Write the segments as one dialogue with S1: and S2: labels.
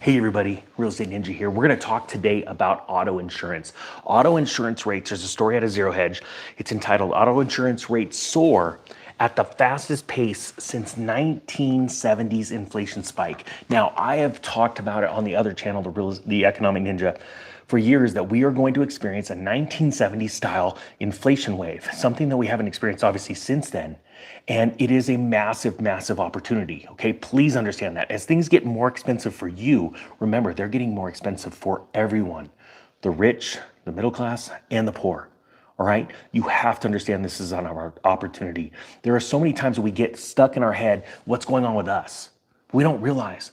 S1: Hey everybody, Real Estate Ninja here. We're going to talk today about auto insurance. Auto insurance rates, there's a story out of Zero Hedge. It's entitled Auto Insurance Rates Soar at the Fastest Pace Since 1970's Inflation Spike. Now, I have talked about it on the other channel, the Economic Ninja, for years that we are going to experience a 1970s style inflation wave, something that we haven't experienced obviously since then. And it is a massive, massive opportunity, okay? Please understand that. As things get more expensive for you, remember, they're getting more expensive for everyone. The rich, the middle class, and the poor, all right? You have to understand this is an opportunity. There are so many times that we get stuck in our head, what's going on with us? We don't realize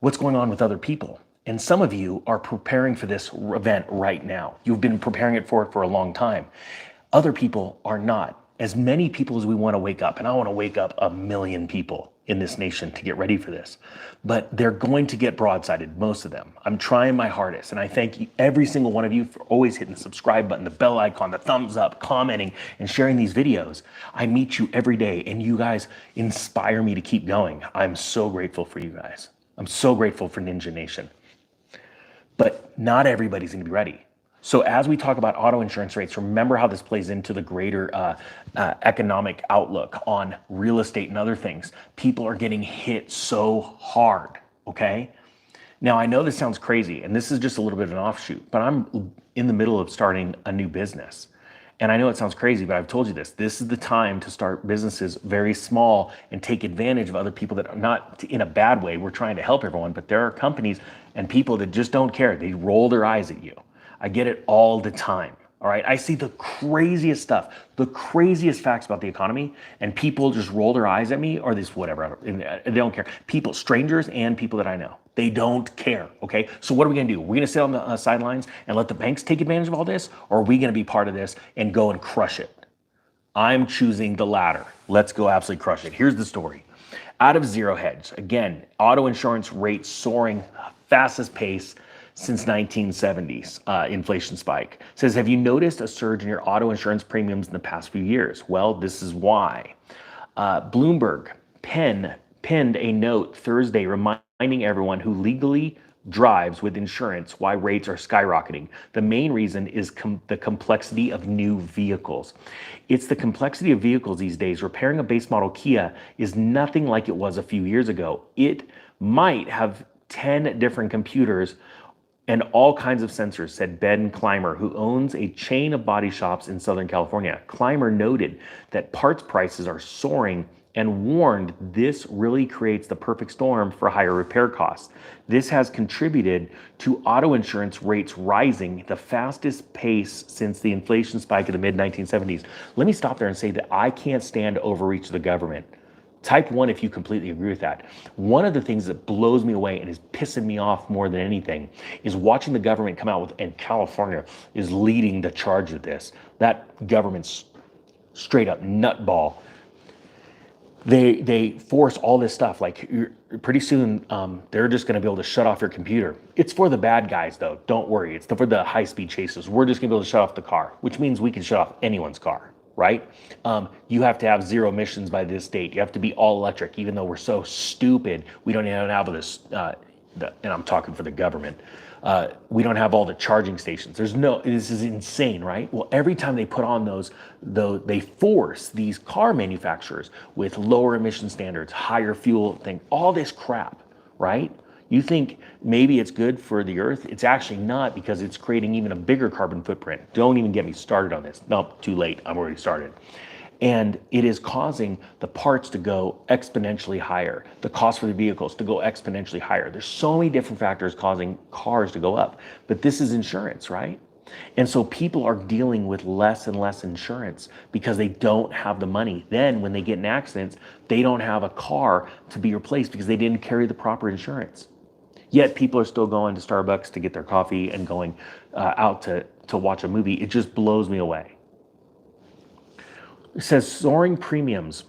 S1: what's going on with other people. And some of you are preparing for this event right now. You've been preparing it for a long time. Other people are not. As many people as we want to wake up, and I want to wake up 1 million people in this nation to get ready for this, but they're going to get broadsided, most of them. I'm trying my hardest, and I thank you, every single one of you, for always hitting the subscribe button, the bell icon, the thumbs up, commenting, and sharing these videos. I meet you every day, and you guys inspire me to keep going. I'm so grateful for you guys. I'm so grateful for Ninja Nation. But not everybody's going to be ready. So as we talk about auto insurance rates, remember how this plays into the greater economic outlook on real estate and other things. People are getting hit so hard, okay? Now, I know this sounds crazy, and this is just a little bit of an offshoot, but I'm in the middle of starting a new business. And I know it sounds crazy, but I've told you this. This is the time to start businesses very small and take advantage of other people that are not in a bad way. We're trying to help everyone, but there are companies and people that just don't care. They roll their eyes at you. I get it all the time, all right? I see the craziest stuff, the craziest facts about the economy, and people just roll their eyes at me or this whatever. They don't care. People, strangers and people that I know, they don't care, okay? So what are we gonna do? We're gonna sit on the sidelines and let the banks take advantage of all this, or are we gonna be part of this and go and crush it? I'm choosing the latter. Let's go absolutely crush it. Here's the story. Out of Zero Hedge, again, auto insurance rates soaring fastest pace since 1970s inflation spike. It says, have you noticed a surge in your auto insurance premiums in the past few years? Well, this is why. Bloomberg penned a note Thursday reminding everyone who legally drives with insurance why rates are skyrocketing. The main reason is the complexity of new vehicles. It's the complexity of vehicles these days. Repairing a base model Kia is nothing like it was a few years ago. It might have 10 different computers and all kinds of sensors, said Ben Clymer, who owns a chain of body shops in Southern California. Clymer noted that parts prices are soaring and warned this really creates the perfect storm for higher repair costs. This has contributed to auto insurance rates rising the fastest pace since the inflation spike of the mid-1970s. Let me stop there and say that I can't stand overreach of the government. Type 1 if you completely agree with that. One of the things that blows me away and is pissing me off more than anything is watching the government come out with, and California is leading the charge of this. That government's straight up nutball. They force all this stuff, like pretty soon they're just gonna be able to shut off your computer. It's for the bad guys though, don't worry. It's for the high-speed chases. We're just gonna be able to shut off the car, which means we can shut off anyone's car. Right? You have to have zero emissions by this date. You have to be all electric, even though we're so stupid. We don't even have this, and I'm talking for the government. We don't have all the charging stations. This is insane, right? Well, every time they put on they force these car manufacturers with lower emission standards, higher fuel thing, all this crap, right? You think maybe it's good for the earth? It's actually not, because it's creating even a bigger carbon footprint. Don't even get me started on this. Nope, too late, I'm already started. And it is causing the parts to go exponentially higher, the cost for the vehicles to go exponentially higher. There's so many different factors causing cars to go up, but this is insurance, right? And so people are dealing with less and less insurance because they don't have the money. Then when they get in accidents, they don't have a car to be replaced because they didn't carry the proper insurance. Yet people are still going to Starbucks to get their coffee and going out to watch a movie. It just blows me away. It says soaring premiums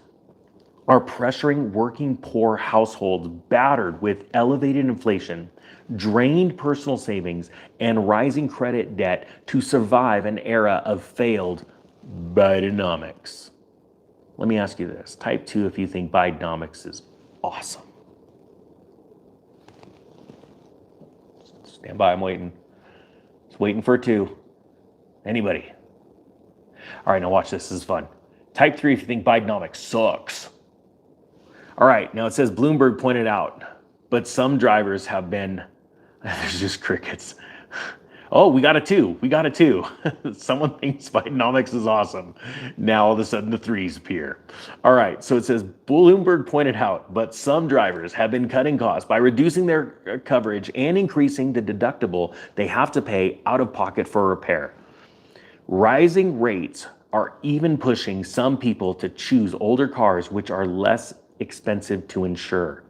S1: are pressuring working poor households battered with elevated inflation, drained personal savings, and rising credit debt to survive an era of failed Bidenomics. Let me ask you this. Type 2 if you think Bidenomics is awesome. Stand by, I'm waiting. Just waiting for 2. Anybody? All right, now watch this. This is fun. Type 3 if you think Bidenomics sucks. All right, now it says Bloomberg pointed out, but some drivers have been, there's just crickets. Oh, we got a 2. We got a 2. Someone thinks Bidenomics is awesome. Now all of a sudden the 3s appear. All right, so it says Bloomberg pointed out, but some drivers have been cutting costs by reducing their coverage and increasing the deductible they have to pay out of pocket for repair. Rising rates are even pushing some people to choose older cars which are less expensive to insure.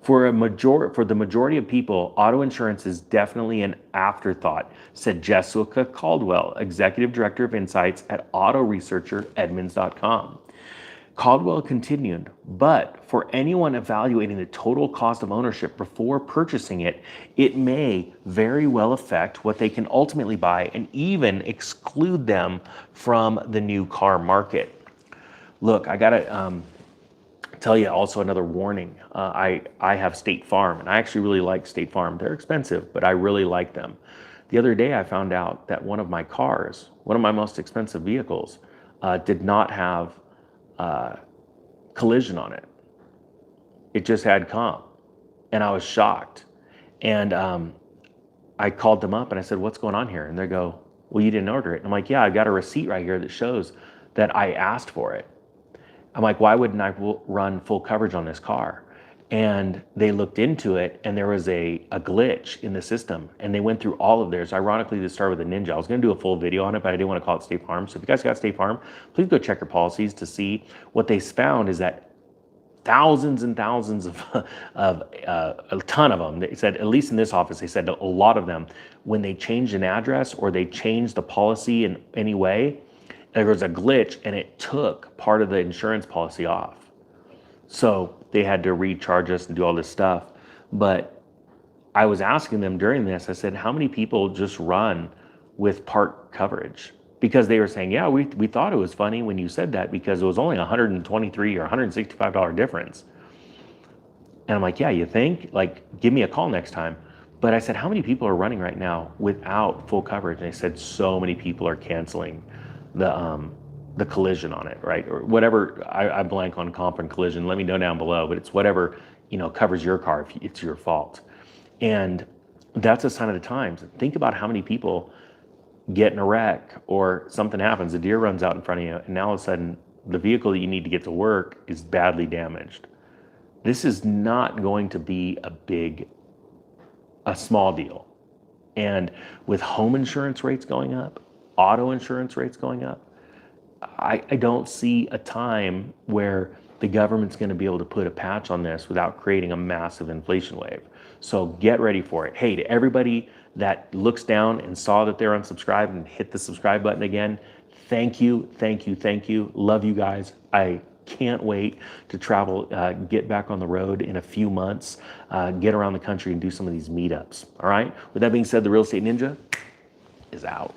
S1: For the majority of people, auto insurance is definitely an afterthought, said Jessica Caldwell, Executive Director of Insights at auto researcher Edmunds.com. Caldwell continued, but for anyone evaluating the total cost of ownership before purchasing it, it may very well affect what they can ultimately buy and even exclude them from the new car market. Look, I gotta tell you also another warning. I have State Farm, and I actually really like State Farm. They're expensive, but I really like them. The other day I found out that one of my cars, one of my most expensive vehicles, did not have collision on it. It just had comp, and I was shocked. And I called them up and I said, what's going on here? And they go, well, you didn't order it. And I'm like, yeah, I've got a receipt right here that shows that I asked for it. I'm like, why wouldn't I run full coverage on this car? And they looked into it, and there was a glitch in the system, and they went through all of theirs. Ironically, this started with a Ninja. I was gonna do a full video on it, but I didn't want to call it State Farm. So if you guys got State Farm, please go check your policies to see. What they found is that thousands and thousands of a ton of them, they said, at least in this office, they said a lot of them, when they changed an address or they changed the policy in any way, there was a glitch and it took part of the insurance policy off. So they had to recharge us and do all this stuff. But I was asking them during this, I said, how many people just run with part coverage? Because they were saying, yeah, we thought it was funny when you said that because it was only $123 or $165 difference. And I'm like, yeah, you think? Like, give me a call next time. But I said, how many people are running right now without full coverage? And they said, so many people are canceling the collision on it, right? Or whatever, I blank on comp and collision, let me know down below, but it's whatever, covers your car if it's your fault. And that's a sign of the times. Think about how many people get in a wreck or something happens, a deer runs out in front of you, and now all of a sudden the vehicle that you need to get to work is badly damaged. This is not going to be a small deal. And with home insurance rates going up, auto insurance rates going up, I don't see a time where the government's going to be able to put a patch on this without creating a massive inflation wave. So get ready for it. Hey, to everybody that looks down and saw that they're unsubscribed and hit the subscribe button again, thank you, thank you, thank you. Love you guys. I can't wait to travel, get back on the road in a few months, get around the country and do some of these meetups. All right. With that being said, the Real Estate Ninja is out.